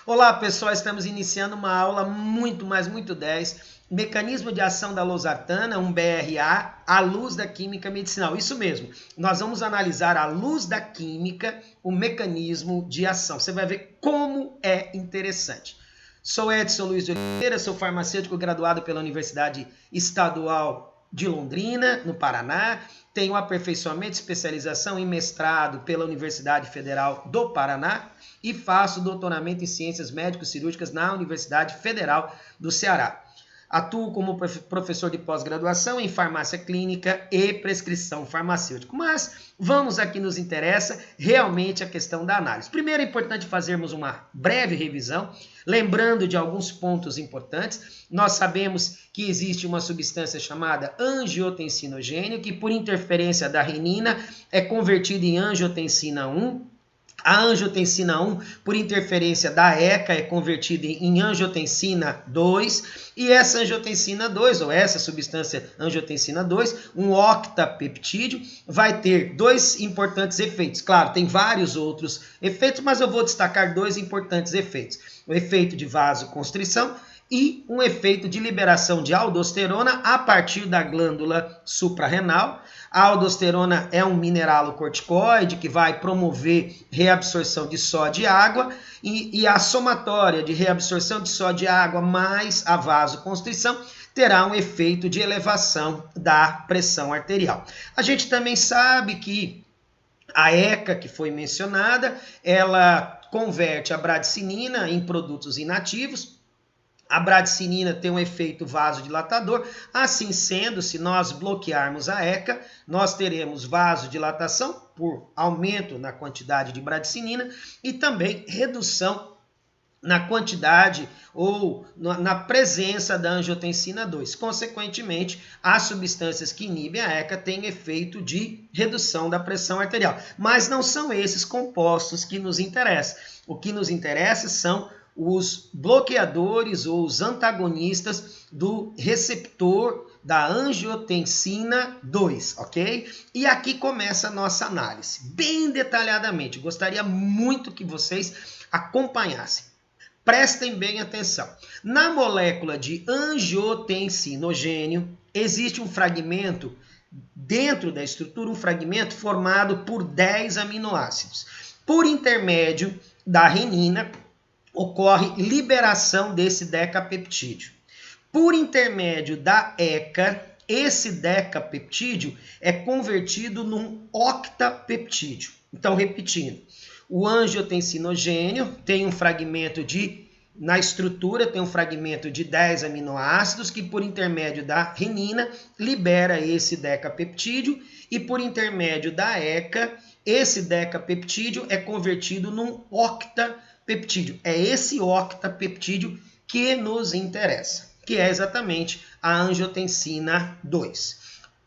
Olá pessoal, estamos iniciando uma aula muito 10, mecanismo de ação da losartana, um BRA, à luz da química medicinal. Isso mesmo, nós vamos analisar à luz da química o mecanismo de ação. Você vai ver como é interessante. Sou Edson Luiz de Oliveira, sou farmacêutico graduado pela Universidade Estadual de Londrina, no Paraná. Tenho aperfeiçoamento e especialização em mestrado pela Universidade Federal do Paraná e faço doutoramento em ciências médico-cirúrgicas na Universidade Federal do Ceará. Atuo como professor de pós-graduação em farmácia clínica e prescrição farmacêutica. Mas vamos aqui nos interessa realmente a questão da análise. Primeiro é importante fazermos uma breve revisão, lembrando de alguns pontos importantes. Nós sabemos que existe uma substância chamada angiotensinogênio, que por interferência da renina é convertida em angiotensina 1. A angiotensina 1, por interferência da ECA, é convertida em angiotensina 2, e essa angiotensina 2, ou essa substância angiotensina 2, um octapeptídeo, vai ter dois importantes efeitos. Claro, tem vários outros efeitos, mas eu vou destacar dois importantes efeitos. O efeito de vasoconstrição e um efeito de liberação de aldosterona a partir da glândula suprarrenal. A aldosterona é um mineralocorticoide que vai promover reabsorção de sódio e água, e a somatória de reabsorção de sódio e água mais a vasoconstrição terá um efeito de elevação da pressão arterial. A gente também sabe que a ECA, que foi mencionada, ela converte a bradicinina em produtos inativos. A bradicinina tem um efeito vasodilatador, assim sendo, se nós bloquearmos a ECA, nós teremos vasodilatação por aumento na quantidade de bradicinina e também redução na quantidade ou na presença da angiotensina 2. Consequentemente, as substâncias que inibem a ECA têm efeito de redução da pressão arterial. Mas não são esses compostos que nos interessam. O que nos interessa são os bloqueadores ou os antagonistas do receptor da angiotensina 2, ok? E aqui começa a nossa análise, bem detalhadamente. Gostaria muito que vocês acompanhassem. Prestem bem atenção. Na molécula de angiotensinogênio, existe um fragmento, dentro da estrutura, um fragmento formado por 10 aminoácidos. Por intermédio da renina, ocorre liberação desse decapeptídeo. Por intermédio da ECA, esse decapeptídeo é convertido num octapeptídeo. Então, repetindo, o angiotensinogênio tem um fragmento na estrutura tem um fragmento de 10 aminoácidos que, por intermédio da renina, libera esse decapeptídeo, e por intermédio da ECA, esse decapeptídeo é convertido num octapeptídeo. É esse octapeptídeo que nos interessa, que é exatamente a angiotensina 2.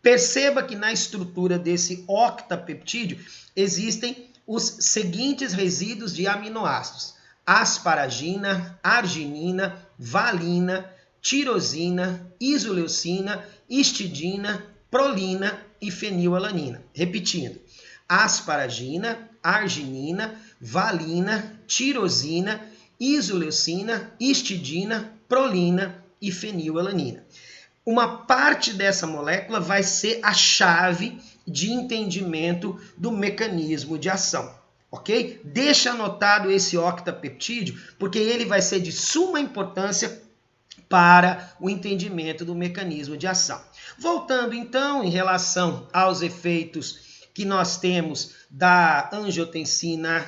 Perceba que na estrutura desse octapeptídeo existem os seguintes resíduos de aminoácidos: asparagina, arginina, valina, tirosina, isoleucina, histidina, prolina e fenilalanina. Repetindo: asparagina, arginina, valina, tirosina, isoleucina, histidina, prolina e fenilalanina. Uma parte dessa molécula vai ser a chave de entendimento do mecanismo de ação, ok? Deixa anotado esse octapeptídeo, porque ele vai ser de suma importância para o entendimento do mecanismo de ação. Voltando então em relação aos efeitos que nós temos da angiotensina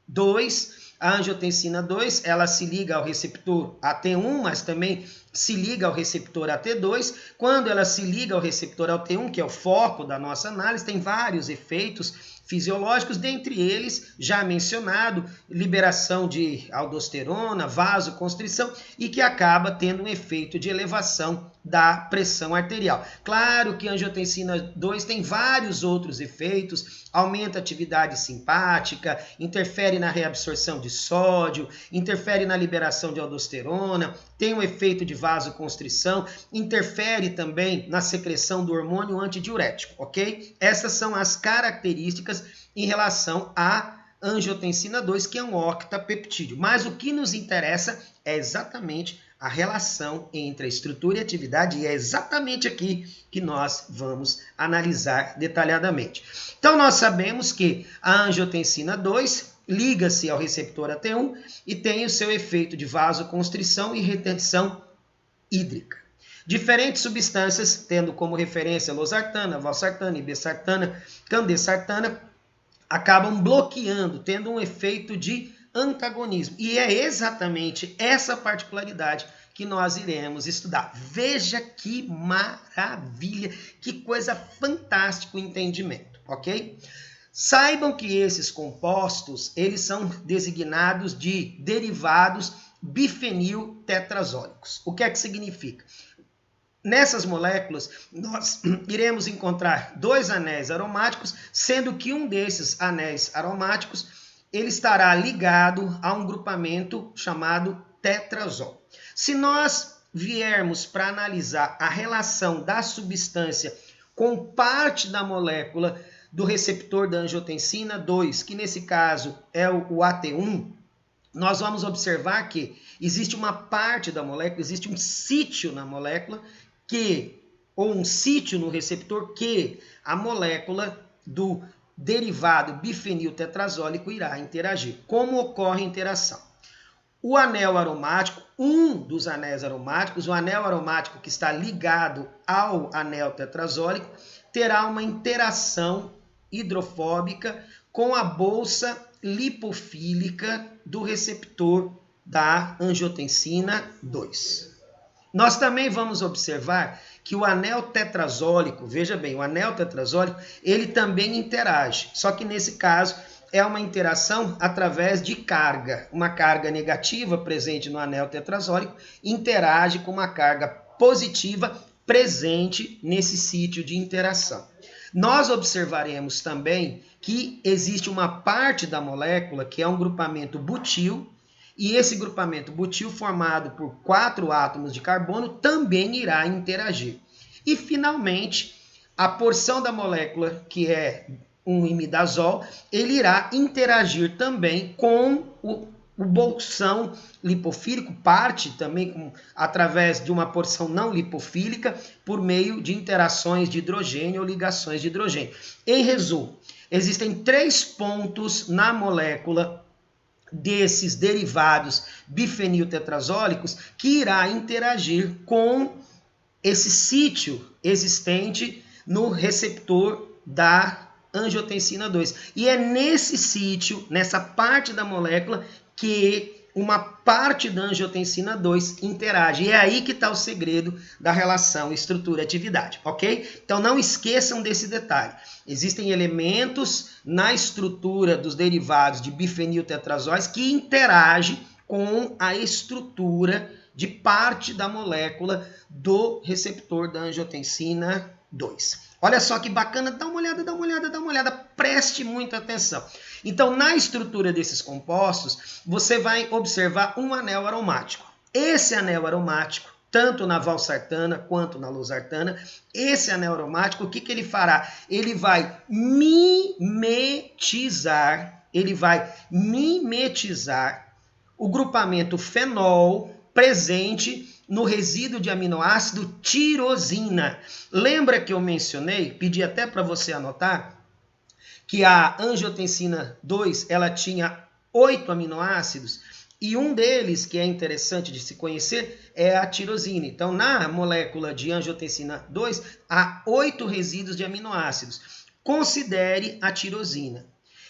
2, a angiotensina 2, ela se liga ao receptor AT1, mas também se liga ao receptor AT2. Quando ela se liga ao receptor AT1, que é o foco da nossa análise, tem vários efeitos fisiológicos, dentre eles, já mencionado, liberação de aldosterona, vasoconstrição, e que acaba tendo um efeito de elevação da pressão arterial. Claro que a angiotensina 2 tem vários outros efeitos, aumenta a atividade simpática, interfere na reabsorção de sódio, interfere na liberação de aldosterona, tem um efeito de vasoconstrição, interfere também na secreção do hormônio antidiurético, ok? Essas são as características em relação à angiotensina 2, que é um octapeptídeo. Mas o que nos interessa é exatamente a relação entre a estrutura e a atividade, e é exatamente aqui que nós vamos analisar detalhadamente. Então, nós sabemos que a angiotensina 2 liga-se ao receptor AT1 e tem o seu efeito de vasoconstrição e retenção hídrica. Diferentes substâncias, tendo como referência losartana, valsartana, irbesartana, candesartana, acabam bloqueando, tendo um efeito de antagonismo. E é exatamente essa particularidade que nós iremos estudar. Veja que maravilha, que coisa fantástica o entendimento, ok? Saibam que esses compostos, eles são designados de derivados bifeniltetrazólicos. O que é que significa? Nessas moléculas, nós iremos encontrar dois anéis aromáticos, sendo que um desses anéis aromáticos ele estará ligado a um grupamento chamado tetrazol. Se nós viermos para analisar a relação da substância com parte da molécula do receptor da angiotensina 2, que nesse caso é o AT1, nós vamos observar que existe uma parte da molécula, existe um sítio na molécula ou um sítio no receptor que a molécula do derivado bifeniltetrazólico irá interagir. Como ocorre a interação? O anel aromático, um dos anéis aromáticos, o anel aromático que está ligado ao anel tetrazólico, terá uma interação hidrofóbica com a bolsa lipofílica do receptor da angiotensina 2. Nós também vamos observar que o anel tetrazólico, veja bem, o anel tetrazólico, ele também interage, só que nesse caso é uma interação através de carga. Uma carga negativa presente no anel tetrazólico interage com uma carga positiva presente nesse sítio de interação. Nós observaremos também que existe uma parte da molécula que é um grupamento butil, e esse grupamento butil formado por 4 átomos de carbono também irá interagir. E finalmente, a porção da molécula que é um imidazol, ele irá interagir também com o bolsão lipofílico, parte também através de uma porção não lipofílica, por meio de interações de hidrogênio ou ligações de hidrogênio. Em resumo, existem 3 pontos na molécula desses derivados bifeniltetrazólicos que irá interagir com esse sítio existente no receptor da angiotensina 2. E é nesse sítio, nessa parte da molécula, que uma parte da angiotensina 2 interage. E é aí que está o segredo da relação estrutura-atividade, ok? Então não esqueçam desse detalhe. Existem elementos na estrutura dos derivados de bifeniltetrazóis que interagem com a estrutura de parte da molécula do receptor da angiotensina 2. Olha só que bacana, dá uma olhada, preste muita atenção. Então, na estrutura desses compostos, você vai observar um anel aromático. Esse anel aromático, tanto na valsartana quanto na losartana, esse anel aromático, o que ele fará? Ele vai mimetizar o grupamento fenol presente no resíduo de aminoácido tirosina. Lembra que eu mencionei, pedi até para você anotar, que a angiotensina 2 ela tinha 8 aminoácidos e um deles, que é interessante de se conhecer, é a tirosina. Então, na molécula de angiotensina 2, há 8 resíduos de aminoácidos. Considere a tirosina.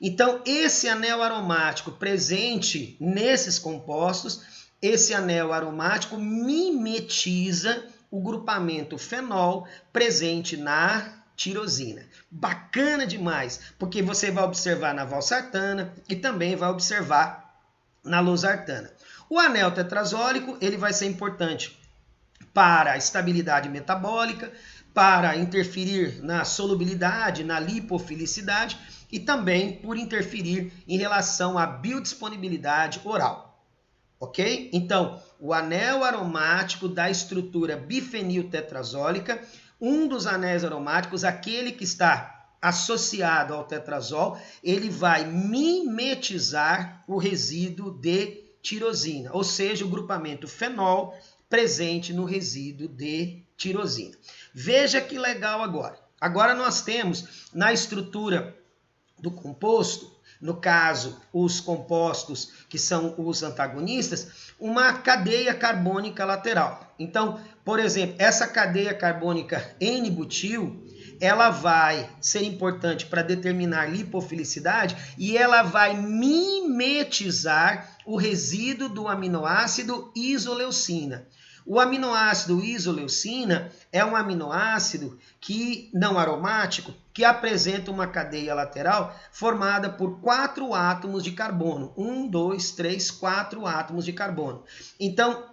Então, esse anel aromático presente nesses compostos, esse anel aromático mimetiza o grupamento fenol presente na tirosina. Bacana demais, porque você vai observar na valsartana e também vai observar na losartana. O anel tetrazólico, ele vai ser importante para a estabilidade metabólica, para interferir na solubilidade, na lipofilicidade e também por interferir em relação à biodisponibilidade oral. Ok? Então, o anel aromático da estrutura bifeniltetrazólica, um dos anéis aromáticos, aquele que está associado ao tetrazol, ele vai mimetizar o resíduo de tirosina, ou seja, o grupamento fenol presente no resíduo de tirosina. Veja que legal agora. Agora nós temos na estrutura do composto, no caso, os compostos que são os antagonistas, uma cadeia carbônica lateral. Então, por exemplo, essa cadeia carbônica N-butil, ela vai ser importante para determinar lipofilicidade e ela vai mimetizar o resíduo do aminoácido isoleucina. O aminoácido isoleucina é um aminoácido não aromático que apresenta uma cadeia lateral formada por 4 átomos de carbono. 1, 2, 3, 4 átomos de carbono. Então,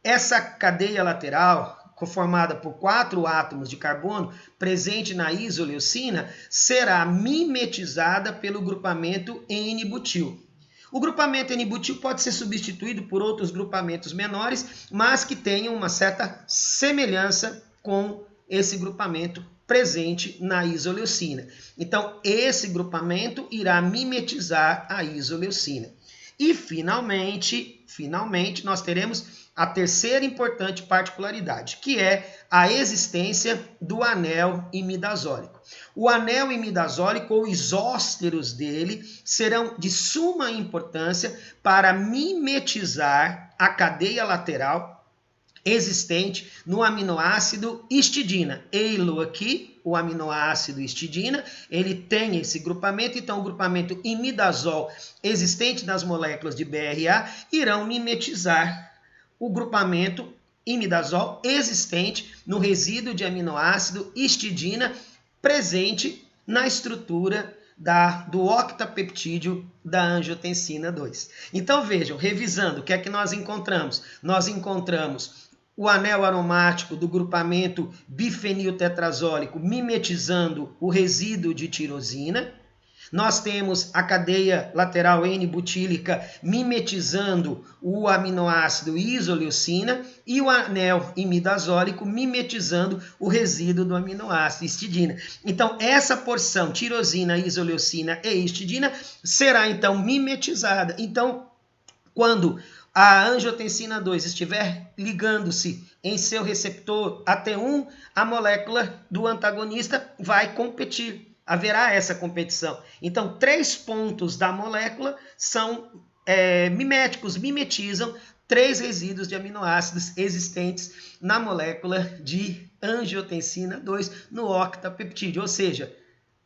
essa cadeia lateral, formada por 4 átomos de carbono, presente na isoleucina, será mimetizada pelo grupamento N-butil. O grupamento N-butil pode ser substituído por outros grupamentos menores, mas que tenham uma certa semelhança com esse grupamento presente na isoleucina. Então, esse grupamento irá mimetizar a isoleucina. E, finalmente, nós teremos a terceira importante particularidade, que é a existência do anel imidazólico. O anel imidazólico ou isósteros dele serão de suma importância para mimetizar a cadeia lateral existente no aminoácido histidina. Ei-lo aqui, o aminoácido histidina, ele tem esse grupamento, então o grupamento imidazol existente nas moléculas de BRA irão mimetizar o grupamento imidazol existente no resíduo de aminoácido histidina presente na estrutura do octapeptídeo da angiotensina 2. Então vejam, revisando, o que é que nós encontramos? Nós encontramos o anel aromático do grupamento bifeniltetrazólico mimetizando o resíduo de tirosina. Nós temos a cadeia lateral N-butílica mimetizando o aminoácido isoleucina e o anel imidazólico mimetizando o resíduo do aminoácido histidina. Então, essa porção tirosina, isoleucina e histidina será, então, mimetizada. Então, quando a angiotensina 2 estiver ligando-se em seu receptor AT1, a molécula do antagonista vai competir. Haverá essa competição. Então, 3 pontos da molécula são miméticos, mimetizam 3 resíduos de aminoácidos existentes na molécula de angiotensina 2 no octapeptídeo, ou seja,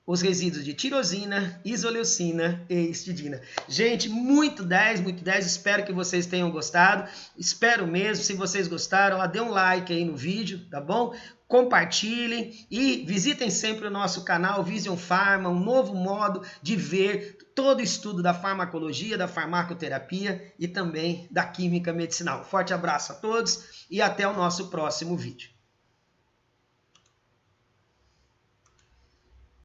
os resíduos de tirosina, isoleucina e histidina. Gente, muito 10, espero que vocês tenham gostado, espero mesmo, se vocês gostaram, dê um like aí no vídeo, tá bom? Compartilhem e visitem sempre o nosso canal Vision Pharma, um novo modo de ver todo o estudo da farmacologia, da farmacoterapia e também da química medicinal. Forte abraço a todos e até o nosso próximo vídeo.